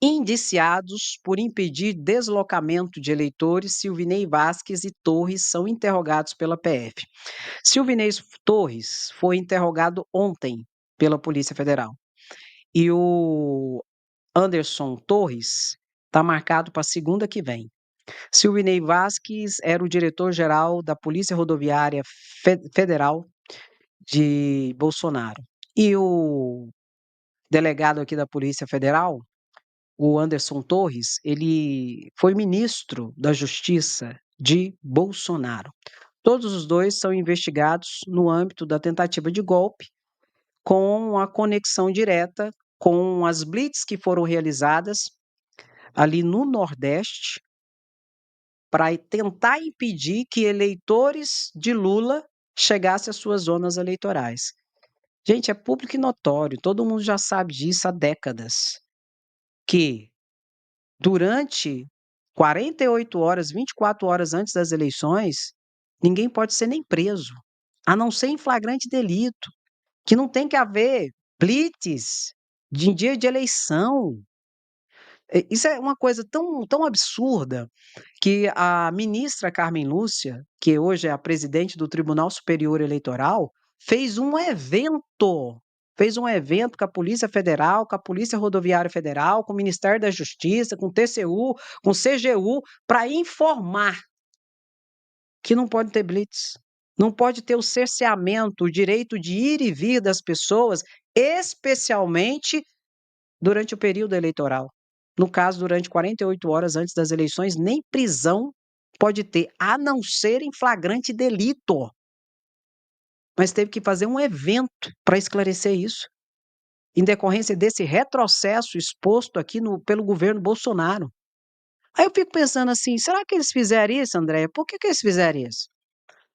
Indiciados por impedir deslocamento de eleitores, Silvinei Vasquez e Torres são interrogados pela PF. Silvinei Torres foi interrogado ontem pela Polícia Federal. E o Anderson Torres está marcado para segunda que vem. Silvinei Vasquez era o diretor-geral da Polícia Rodoviária Federal de Bolsonaro. E o delegado aqui da Polícia Federal, o Anderson Torres, ele foi ministro da Justiça de Bolsonaro. Todos os dois são investigados no âmbito da tentativa de golpe, com a conexão direta com as blitz que foram realizadas ali no Nordeste para tentar impedir que eleitores de Lula chegassem às suas zonas eleitorais. Gente, é público e notório, todo mundo já sabe disso há décadas, que durante 48 horas, 24 horas antes das eleições, ninguém pode ser nem preso, a não ser em flagrante delito, que não tem que haver blitz de dia de eleição. Isso é uma coisa tão absurda que a ministra Carmen Lúcia, que hoje é a presidente do Tribunal Superior Eleitoral, fez um evento com a Polícia Federal, com a Polícia Rodoviária Federal, com o Ministério da Justiça, com o TCU, com o CGU, para informar que não pode ter blitz, não pode ter o cerceamento, o direito de ir e vir das pessoas, especialmente durante o período eleitoral. No caso, durante 48 horas antes das eleições, nem prisão pode ter, a não ser em flagrante delito. Mas teve que fazer um evento para esclarecer isso, em decorrência desse retrocesso exposto aqui pelo governo Bolsonaro. Aí eu fico pensando assim, será que eles fizeram isso, Andréia? Por que eles fizeram isso?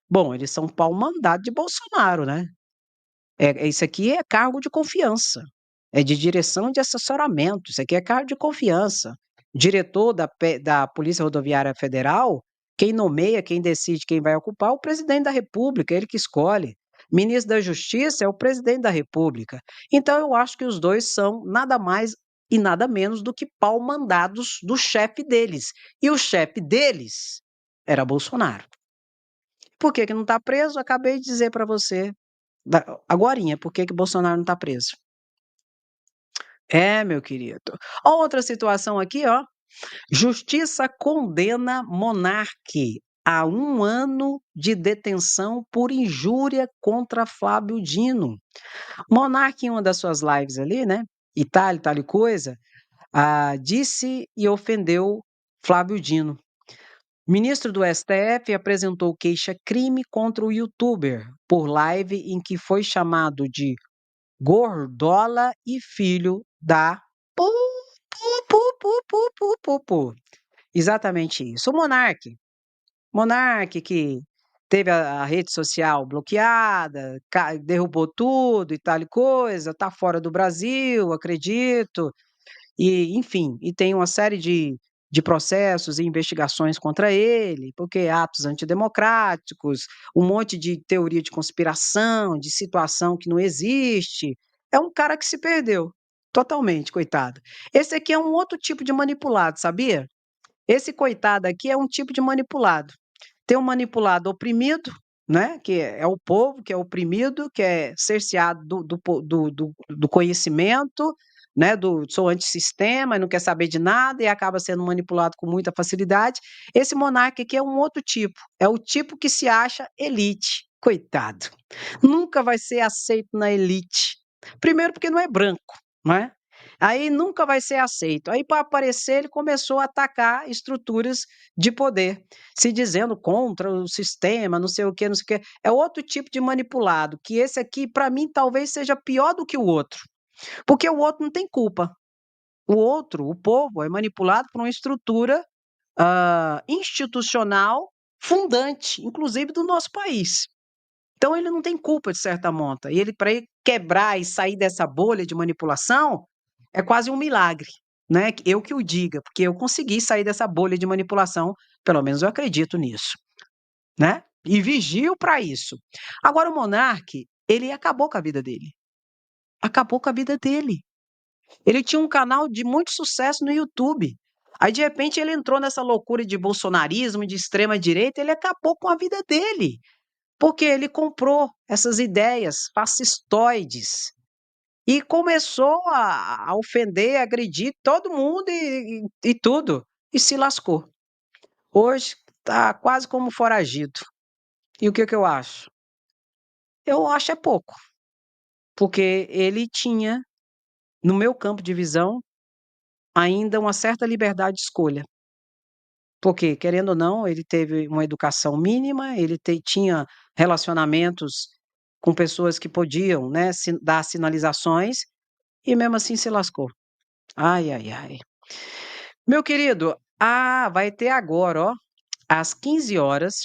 Bom, eles são pau mandado de Bolsonaro, né? Isso aqui é cargo de confiança, é de direção de assessoramento, isso aqui é cargo de confiança. Diretor da Polícia Rodoviária Federal, quem nomeia, quem decide quem vai ocupar é o presidente da República, ele que escolhe. Ministro da Justiça é o presidente da República. Então eu acho que os dois são nada mais e nada menos do que pau-mandados do chefe deles. E o chefe deles era Bolsonaro. Por que que não está preso? Acabei de dizer para você agorinha, por que que Bolsonaro não está preso. É, meu querido. Ó, outra situação aqui, ó. Justiça condena monarque a 1 ano de detenção por injúria contra Flávio Dino. Monarque, em uma das suas lives ali, né? Tal e coisa, disse e ofendeu Flávio Dino. Ministro do STF apresentou queixa-crime contra o youtuber por live em que foi chamado de Gordola e filho da pu, pu. Exatamente isso. O Monark que teve a rede social bloqueada, derrubou tudo e tal e coisa, tá fora do Brasil, acredito. E, enfim, e tem uma série de processos e investigações contra ele, porque atos antidemocráticos, um monte de teoria de conspiração, de situação que não existe. É um cara que se perdeu, totalmente, coitado. Esse aqui é um outro tipo de manipulado, sabia? Esse coitado aqui é um tipo de manipulado. Tem um manipulado oprimido, né, que é o povo, que é oprimido, que é cerceado do conhecimento, né, sou antissistema e não quer saber de nada e acaba sendo manipulado com muita facilidade. Esse monarca aqui é um outro tipo, é o tipo que se acha elite. Coitado. Nunca vai ser aceito na elite. Primeiro porque não é branco, não é? Aí nunca vai ser aceito. Aí, para aparecer, ele começou a atacar estruturas de poder, se dizendo contra o sistema, não sei o quê, não sei o quê. É outro tipo de manipulado, que esse aqui, para mim, talvez seja pior do que o outro, porque o outro não tem culpa. O outro, o povo, é manipulado por uma estrutura institucional fundante, inclusive do nosso país. Então ele não tem culpa de certa monta. E ele, para ele quebrar e sair dessa bolha de manipulação, é quase um milagre, né? Eu que o diga, porque eu consegui sair dessa bolha de manipulação, pelo menos eu acredito nisso, né? E vigio para isso. Agora o monarca, ele acabou com a vida dele. Acabou com a vida dele. Ele tinha um canal de muito sucesso no YouTube. Aí, de repente, ele entrou nessa loucura de bolsonarismo, de extrema direita, ele acabou com a vida dele. Porque ele comprou essas ideias fascistoides e começou a ofender, agredir todo mundo e tudo, e se lascou. Hoje está quase como foragido. E o que eu acho? Eu acho é pouco, porque ele tinha, no meu campo de visão, ainda uma certa liberdade de escolha. Porque, querendo ou não, ele teve uma educação mínima, ele tinha relacionamentos com pessoas que podiam, né, dar sinalizações, e mesmo assim se lascou. Ai, ai, ai. Meu querido, vai ter agora, ó, às 15 horas,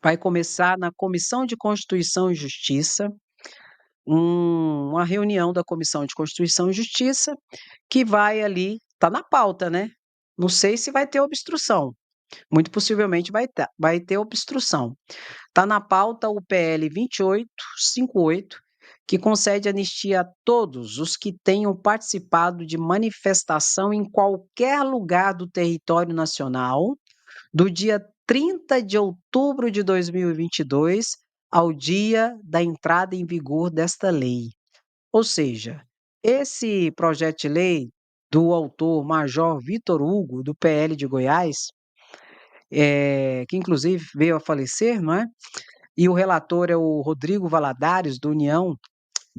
vai começar na Comissão de Constituição e Justiça, uma reunião da Comissão de Constituição e Justiça, que vai ali, tá na pauta, né? Não sei se vai ter obstrução. Muito possivelmente vai ter obstrução. Está na pauta o PL 2858, que concede anistia a todos os que tenham participado de manifestação em qualquer lugar do território nacional, do dia 30 de outubro de 2022 ao dia da entrada em vigor desta lei. Ou seja, esse projeto de lei do autor Major Vitor Hugo, do PL de Goiás, que inclusive veio a falecer, não é? E o relator é o Rodrigo Valadares, do União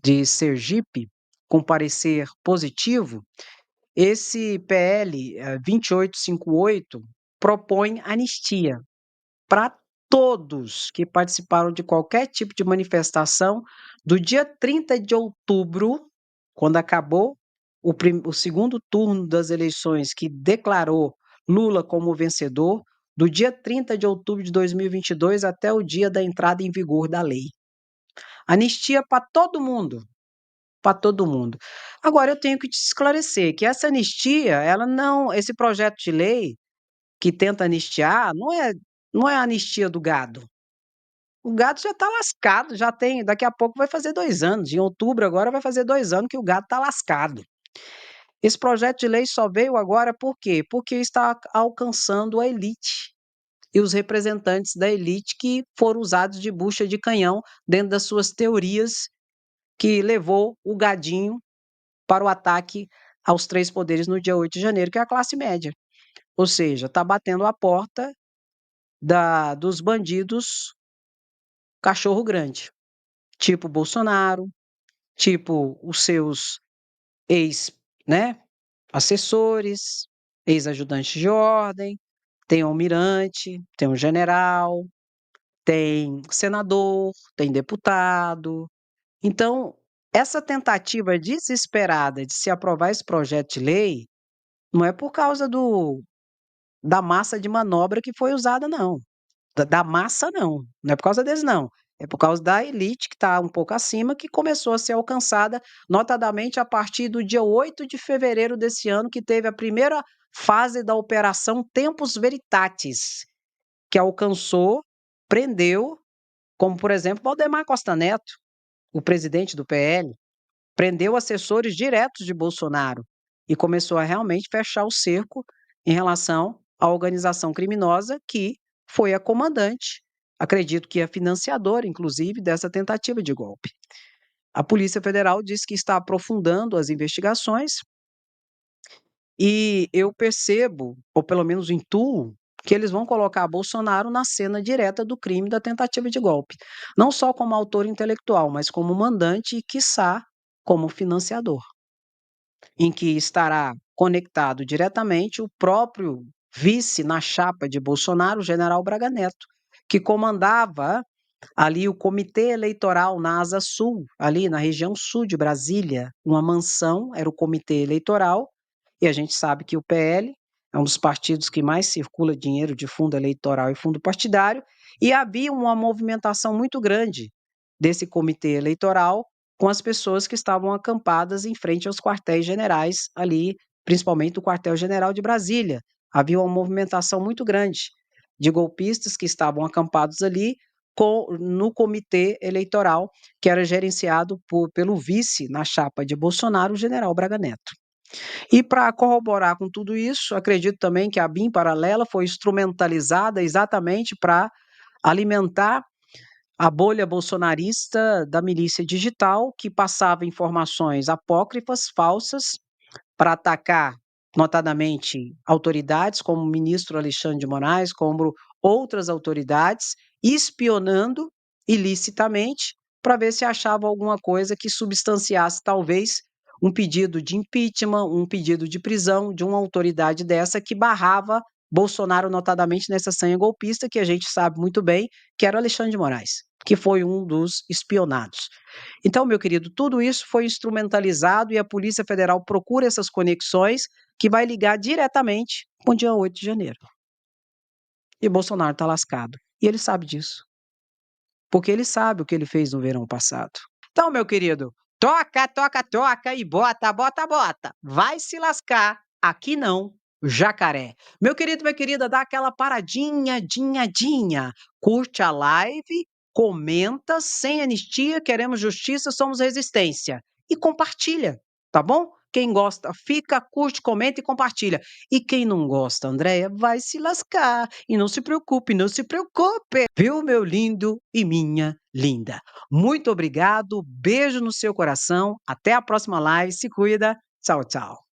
de Sergipe, com parecer positivo. Esse PL 2858, propõe anistia para todos que participaram de qualquer tipo de manifestação do dia 30 de outubro, quando acabou o segundo turno das eleições, que declarou Lula como vencedor, do dia 30 de outubro de 2022 até o dia da entrada em vigor da lei. Anistia para todo mundo, para todo mundo. Agora eu tenho que te esclarecer que essa anistia, ela não, esse projeto de lei que tenta anistiar, não é a anistia do gado. O gado já está lascado, já tem, daqui a pouco vai fazer 2 anos, em outubro agora vai fazer 2 anos que o gado está lascado. Esse projeto de lei só veio agora por quê? Porque está alcançando a elite e os representantes da elite que foram usados de bucha de canhão dentro das suas teorias que levou o gadinho para o ataque aos 3 poderes no dia 8 de janeiro, que é a classe média. Ou seja, está batendo a porta dos bandidos cachorro grande, tipo Bolsonaro, tipo os seus ex, né, assessores, ex-ajudantes de ordem, tem almirante, tem um general, tem senador, tem deputado. Então, essa tentativa desesperada de se aprovar esse projeto de lei não é por causa da massa de manobra que foi usada, não. Da massa, não. Não é por causa deles, não. É por causa da elite que está um pouco acima, que começou a ser alcançada, notadamente a partir do dia 8 de fevereiro desse ano, que teve a primeira fase da Operação Tempus Veritatis, que alcançou, prendeu, como por exemplo, Valdemar Costa Neto, o presidente do PL, prendeu assessores diretos de Bolsonaro e começou a realmente fechar o cerco em relação à organização criminosa que foi a comandante, acredito que a financiadora, inclusive, dessa tentativa de golpe. A Polícia Federal diz que está aprofundando as investigações e eu percebo, ou pelo menos intuo, que eles vão colocar Bolsonaro na cena direta do crime da tentativa de golpe, não só como autor intelectual, mas como mandante e, quiçá, como financiador, em que estará conectado diretamente o próprio vice na chapa de Bolsonaro, o general Braga Neto, que comandava ali o comitê eleitoral na Asa Sul, ali na região sul de Brasília, uma mansão, era o comitê eleitoral, e a gente sabe que o PL é um dos partidos que mais circula dinheiro de fundo eleitoral e fundo partidário, e havia uma movimentação muito grande desse comitê eleitoral com as pessoas que estavam acampadas em frente aos quartéis generais ali, principalmente o quartel-general de Brasília. Havia uma movimentação muito grande de golpistas que estavam acampados ali no comitê eleitoral, que era gerenciado pelo vice na chapa de Bolsonaro, o general Braga Neto. E para corroborar com tudo isso, acredito também que a BIM paralela foi instrumentalizada exatamente para alimentar a bolha bolsonarista da milícia digital, que passava informações apócrifas, falsas, para atacar, notadamente, autoridades como o ministro Alexandre de Moraes, como outras autoridades, espionando ilicitamente para ver se achava alguma coisa que substanciasse, talvez, um pedido de impeachment, um pedido de prisão de uma autoridade dessa que barrava Bolsonaro, notadamente nessa sanha golpista, que a gente sabe muito bem, que era Alexandre de Moraes, que foi um dos espionados. Então, meu querido, tudo isso foi instrumentalizado e a Polícia Federal procura essas conexões que vai ligar diretamente com o dia 8 de janeiro. E Bolsonaro está lascado. E ele sabe disso, porque ele sabe o que ele fez no verão passado. Então, meu querido, toca, toca, toca e bota, bota, bota. Vai se lascar. Aqui não, jacaré. Meu querido, minha querida, dá aquela paradinha, dinha. Curte a live, comenta, sem anistia, queremos justiça, somos resistência. E compartilha, tá bom? Quem gosta, fica, curte, comenta e compartilha. E quem não gosta, Andréia, vai se lascar. E não se preocupe, não se preocupe. Viu, meu lindo e minha linda? Muito obrigado, beijo no seu coração, até a próxima live, se cuida, tchau, tchau.